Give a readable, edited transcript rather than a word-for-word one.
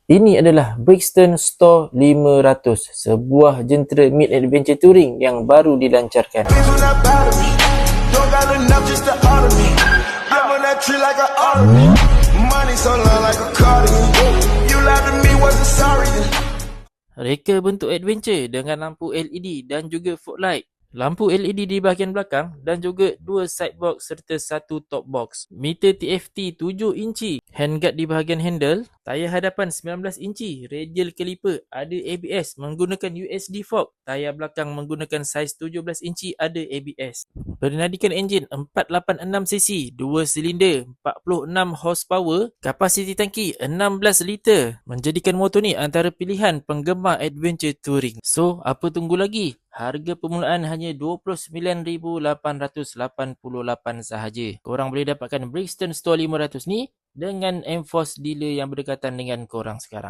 Ini adalah Brixton Store 500, sebuah jentera mid adventure touring yang baru dilancarkan. Reka bentuk adventure dengan lampu LED dan juga fog light. Lampu LED di bahagian belakang dan juga dua side box serta satu top box. Meter TFT 7 inci, handguard di bahagian handle, tayar hadapan 19 inci, radial caliper, ada ABS menggunakan USD fork, tayar belakang menggunakan saiz 17 inci, ada ABS. Bernadikan enjin 486cc, 2 silinder, 46 horsepower, kapasiti tangki 16 liter, menjadikan motor ni antara pilihan penggemar adventure touring. So, apa tunggu lagi? Harga permulaan hanya RM29,888 sahaja. Korang boleh dapatkan Brixton Store 500 ni dengan Enforce dealer yang berdekatan dengan korang sekarang.